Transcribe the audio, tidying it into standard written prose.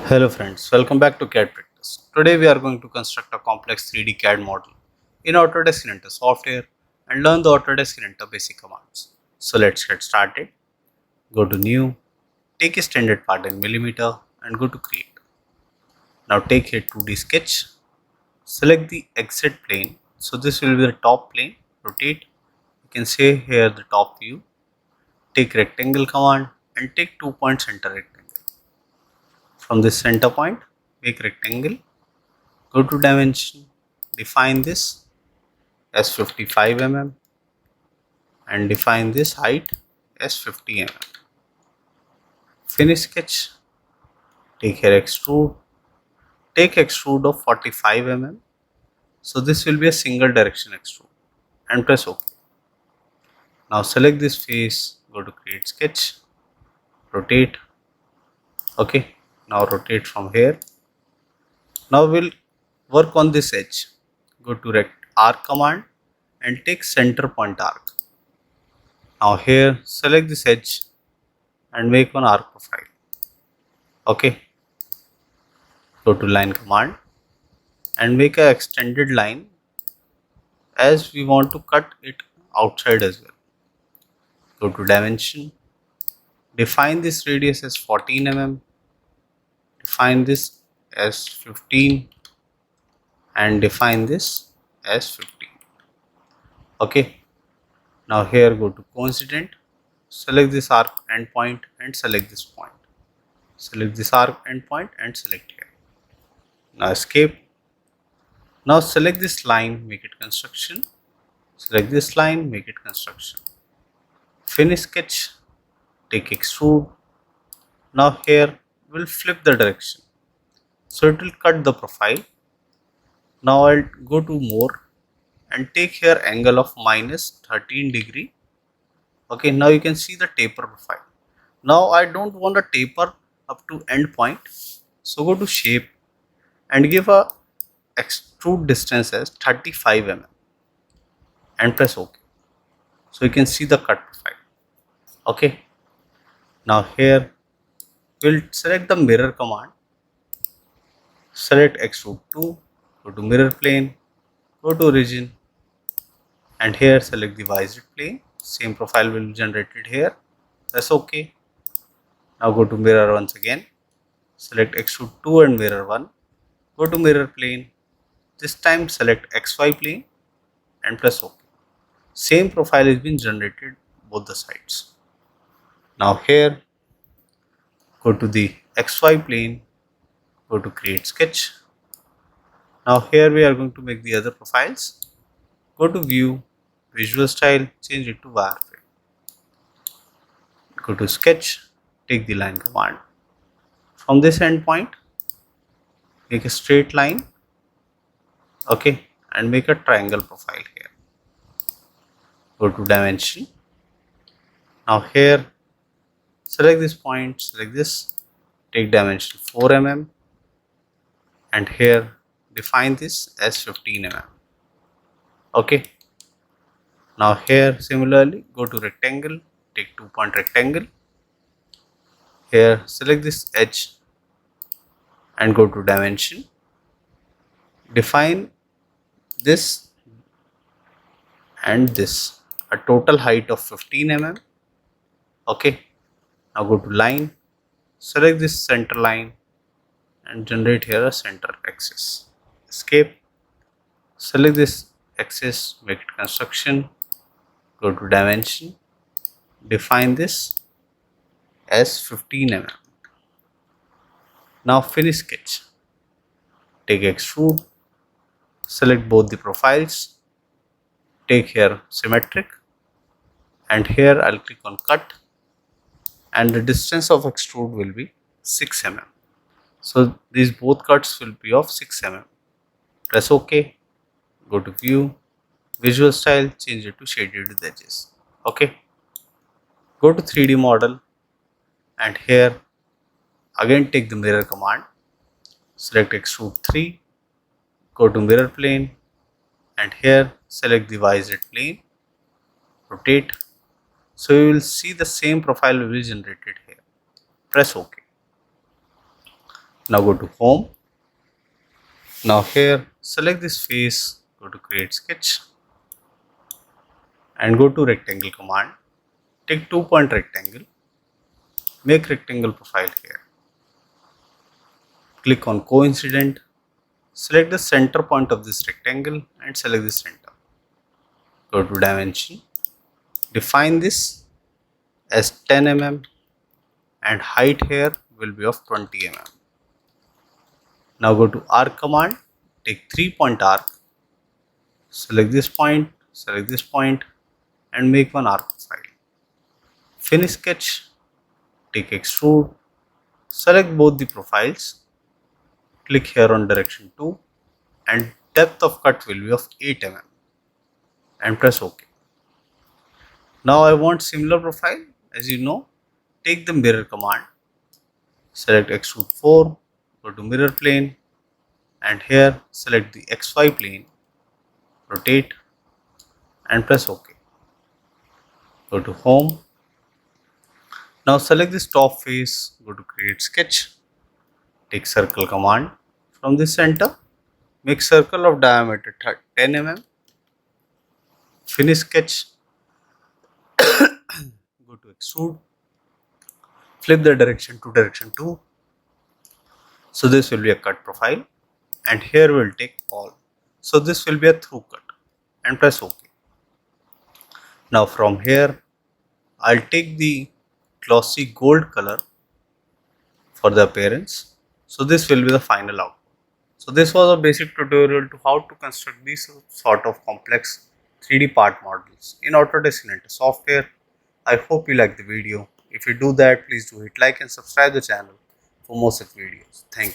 Hello friends, welcome back to CAD Practice. Today we are going to construct a complex 3D CAD model in Autodesk Inventor software and learn the Autodesk Inventor basic commands. So let's get started. Go to New, take a standard part in millimeter and go to Create. Now take a 2D sketch, select the exit plane. So this will be the top plane, rotate. You can say here the top view. Take rectangle command and take 2 point center rectangle. From this center point, make rectangle, go to dimension, define this as 55 mm and define this height as 50 mm. Finish sketch, take here extrude, take extrude of 45 mm. So this will be a single direction extrude and press OK. Now select this face, go to create sketch, rotate. Okay, now rotate from here. Now we'll work on this edge. Go to arc command and take center point arc. Now here select this edge and make one arc profile. Okay, go to line command and make a extended line as we want to cut it outside as well. Go to dimension, define this radius as 14 mm, define this as 15 and define this as 15. Okay, now here go to coincident, select this arc endpoint and select this point. Select this arc endpoint and select here. Now escape. Now select this line, make it construction. Select this line, make it construction. Finish sketch, take extrude. Now here we'll flip the direction. So it will cut the profile. Now I'll go to more and take here angle of minus 13 degree. Okay, now you can see the taper profile. Now I don't want a taper up to end point. So go to shape and give a extrude distance as 35 mm and press OK. So you can see the cut profile. Okay, now here we'll select the mirror command, select extrude 2, go to mirror plane, go to origin and here select the visor plane. Same profile will be generated here. Press OK. Now go to mirror once again, select extrude 2 and mirror 1, go to mirror plane. This time select XY plane and press OK. Same profile has been generated both the sides. Now here go to the XY plane, go to create sketch. Now here we are going to make the other profiles. Go to view, visual style, change it to wireframe. Go to sketch, take the line command. From this endpoint, make a straight line. Okay, and make a triangle profile here. Go to dimension. Now here select this point, select this, take dimension 4 mm and here define this as 15 mm. Okay, now here similarly go to rectangle, take 2 point rectangle. Here select this edge and go to dimension, define this and this, a total height of 15 mm. Okay, now go to line, select this center line and generate here a center axis. Escape, select this axis, make it construction, go to dimension, define this as 15 mm. Now finish sketch, take extrude, select both the profiles, take here symmetric and here I'll click on cut and the distance of extrude will be 6 mm. So these both cuts will be of 6 mm. Press OK, go to view, visual style, change it to shaded with edges. Okay, go to 3D model and here again take the mirror command, select extrude 3, go to mirror plane and here select the visor plane, rotate. So you will see the same profile will be generated here. Press OK. Now go to home. Now here select this face, go to create sketch and go to rectangle command. Take 2-point rectangle, make rectangle profile here. Click on coincident, select the center point of this rectangle and select the center. Go to dimension, define this as 10 mm and height here will be of 20 mm. Now go to arc command, take 3-point arc, select this point and make one arc profile. Finish sketch, take extrude, select both the profiles, click here on direction 2 and depth of cut will be of 8 mm and press OK. Now I want similar profile. As you know, take the mirror command, select extrude 4, go to mirror plane and here select the XY plane, rotate and press OK. Go to home. Now select this top face, go to create sketch, take circle command. From this center, make circle of diameter 10 mm, finish sketch, go to extrude, flip the direction to direction 2. So this will be a cut profile and here we'll take all. So this will be a through cut and press OK. Now from here, I'll take the glossy gold color for the appearance. So this will be the final output. So this was a basic tutorial to how to construct these sort of complex 3D part models in Autodesk Inventor software. I hope you like the video. If you do that, please do hit like and subscribe the channel for more such videos. Thank you.